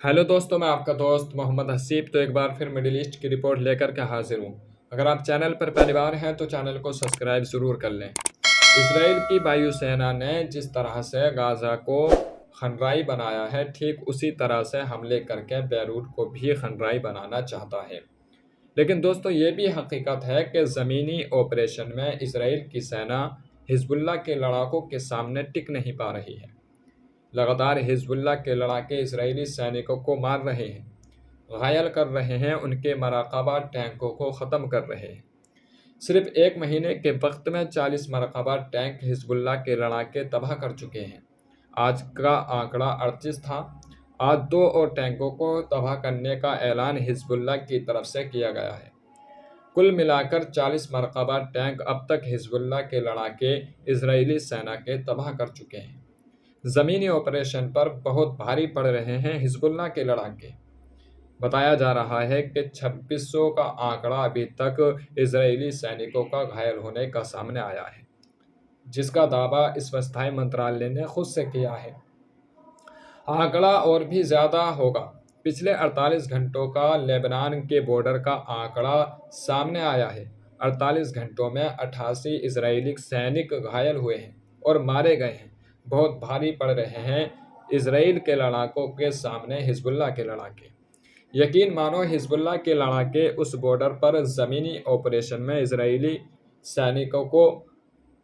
Hello दोस्तों, मैं आपका दोस्त मोहम्मद हसीब। तो एक बार फिर मिडिल ईस्ट की रिपोर्ट लेकर के हाजिर हूँ। अगर आप चैनल पर पहली बार हैं तो चैनल को सब्सक्राइब ज़रूर कर लें। इसराइल की वायुसेना ने जिस तरह से गाज़ा को खंडराई बनाया है, ठीक उसी तरह से हमले करके बैरूत को भी खंडराई बनाना चाहता है। लेकिन दोस्तों, ये भी हकीकत है कि ज़मीनी ऑपरेशन में इसराइल की सेना हिजबुल्लाह के लड़ाकों के सामने टिक नहीं पा रही है। लगातार हिजबुल्लाह के लड़ाके इजरायली सैनिकों को मार रहे हैं, घायल कर रहे हैं, उनके मराकबा टैंकों को ख़त्म कर रहे हैं। सिर्फ एक महीने के वक्त में 40 मराकबा टैंक हिजबुल्लाह के लड़ाके तबाह कर चुके हैं। आज का आंकड़ा 38 था। आज 2 और टैंकों को तबाह करने का ऐलान हिजबुल्लाह की तरफ से किया गया है। कुल मिलाकर 40 मरकबा टैंक अब तक हिजबुल्लाह के लड़ाके इजरायली सेना के तबाह कर चुके हैं। ज़मीनी ऑपरेशन पर बहुत भारी पड़ रहे हैं हिजबुल्लाह के लड़ाके। बताया जा रहा है कि 2600 का आंकड़ा अभी तक इजरायली सैनिकों का घायल होने का सामने आया है, जिसका दावा इस स्थायी मंत्रालय ने खुद से किया है। आंकड़ा और भी ज़्यादा होगा। पिछले 48 घंटों का लेबनान के बॉर्डर का आंकड़ा सामने आया है। 48 घंटों में 88 इजरायली सैनिक घायल हुए हैं और मारे गए हैं। बहुत भारी पड़ रहे हैं इसराइल के लड़ाकों के सामने हिजबुल्लाह के लड़ाके। यकीन मानो, हिजबुल्लाह के लड़ाके उस बॉर्डर पर ज़मीनी ऑपरेशन में इजरायली सैनिकों को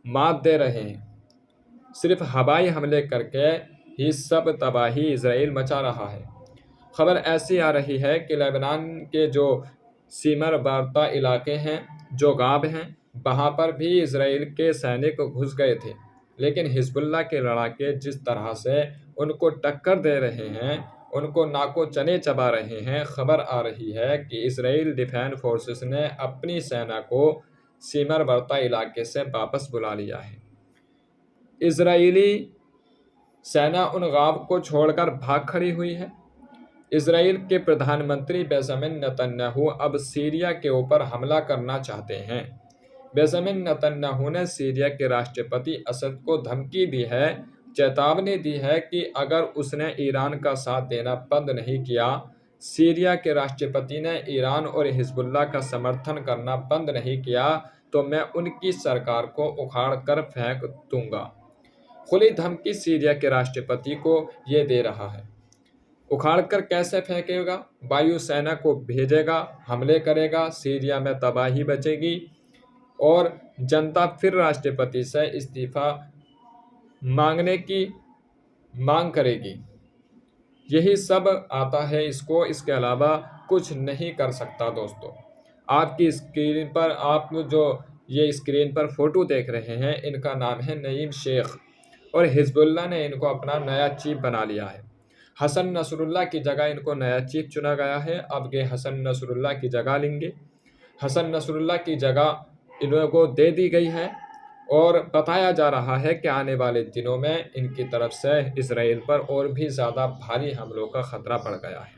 मात दे रहे हैं। सिर्फ हवाई हमले करके ही सब तबाही इसराइल मचा रहा है। खबर ऐसी आ रही है कि लेबनान के जो सीमावर्ती इलाके हैं, जो गाँव हैं, वहाँ पर भी इसराइल के सैनिक घुस गए थे। लेकिन हिजबुल्लाह के लड़ाके जिस तरह से उनको टक्कर दे रहे हैं, उनको नाको चने चबा रहे हैं, खबर आ रही है कि इसराइल डिफेंस फोर्सेस ने अपनी सेना को सीमावर्ती इलाके से वापस बुला लिया है। इजरायली सेना उन गाँव को छोड़कर भाग खड़ी हुई है। इसराइल के प्रधानमंत्री बेंजामिन नेतन्याहू अब सीरिया के ऊपर हमला करना चाहते हैं। बेंजामिन नेतन्याहू ने सीरिया के राष्ट्रपति असद को धमकी दी है, चेतावनी दी है कि अगर उसने ईरान का साथ देना बंद नहीं किया, सीरिया के राष्ट्रपति ने ईरान और हिजबुल्लाह का समर्थन करना बंद नहीं किया, तो मैं उनकी सरकार को उखाड़ कर फेंक दूंगा। खुली धमकी सीरिया के राष्ट्रपति को ये दे रहा है। उखाड़ कर कैसे फेंकेगा? वायुसेना को भेजेगा, हमले करेगा, सीरिया में तबाही बचेगी और जनता फिर राष्ट्रपति से इस्तीफा मांगने की मांग करेगी। यही सब आता है इसको, इसके अलावा कुछ नहीं कर सकता। दोस्तों, आपकी स्क्रीन पर आप जो ये स्क्रीन पर फोटो देख रहे हैं, इनका नाम है नईम शेख और हिजबुल्लाह ने इनको अपना नया चीफ बना लिया है। हसन नसरुल्लाह की जगह इनको नया चीफ चुना गया है। अब ये हसन नसरुल्लाह की जगह लेंगे। हसन नसरुल्लाह की जगह इनको दे दी गई है और बताया जा रहा है कि आने वाले दिनों में इनकी तरफ से इसराइल पर और भी ज़्यादा भारी हमलों का खतरा बढ़ गया है,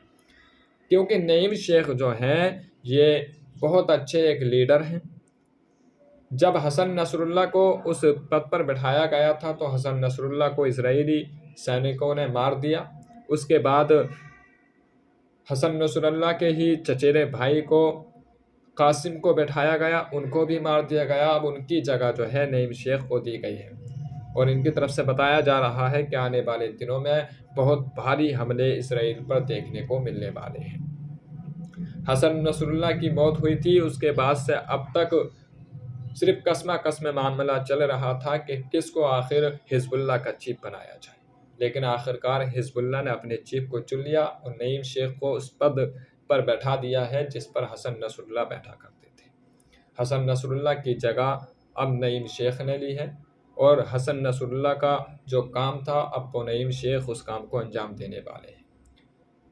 क्योंकि नईम शेख जो हैं ये बहुत अच्छे एक लीडर हैं। जब हसन नसरुल्लाह को उस पद पर बिठाया गया था तो हसन नसरुल्लाह को इजरायली सैनिकों ने मार दिया। उसके बाद हसन नसरुल्लाह के ही चचेरे भाई को कासिम को बैठाया गया, उनको भी मार दिया गया। अब उनकी जगह जो है नईम शेख को दी गई है और इनकी तरफ से बताया जा रहा है कि आने वाले दिनों में बहुत भारी हमले इसराइल पर देखने को मिलने वाले हैं। हसन नसरुल्लाह की मौत हुई थी, उसके बाद से अब तक सिर्फ कसम मामला चल रहा था कि किसको आखिर हिजबुल्लाह का चीफ बनाया जाए। लेकिन आखिरकार हिजबुल्लाह ने अपने चीफ को चुन लिया और नईम शेख को उस पद पर बैठा दिया है जिस पर हसन नसरुल्लाह बैठा करते थे। हसन नसरुल्लाह की जगह अब नईम शेख ने ली है और हसन नसरुल्लाह का जो काम था, अब वो नईम शेख उस काम को अंजाम देने वाले हैं।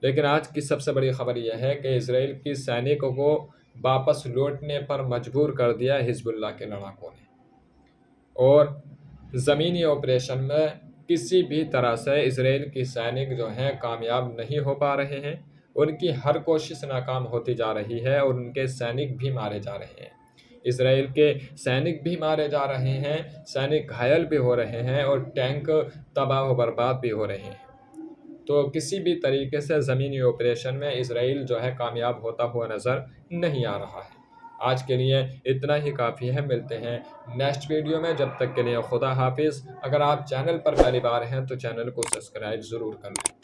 लेकिन आज की सबसे बड़ी खबर यह है कि इसराइल की सैनिकों को वापस लौटने पर मजबूर कर दिया हिजबुल्लाह के लड़ाकों ने और ज़मीनी ऑपरेशन में किसी भी तरह से इसराइल की सैनिक जो हैं कामयाब नहीं हो पा रहे हैं। उनकी हर कोशिश नाकाम होती जा रही है और उनके सैनिक भी मारे जा रहे हैं। इसराइल के सैनिक भी मारे जा रहे हैं, सैनिक घायल भी हो रहे हैं और टैंक तबाह व बर्बाद भी हो रहे हैं। तो किसी भी तरीके से ज़मीनी ऑपरेशन में इसराइल जो है कामयाब होता हुआ नज़र नहीं आ रहा है। आज के लिए इतना ही काफ़ी है, मिलते हैं नेक्स्ट वीडियो में। जब तक के लिए खुदा हाफिज़। अगर आप चैनल पर पहली बार हैं तो चैनल को सब्सक्राइब ज़रूर कर लें।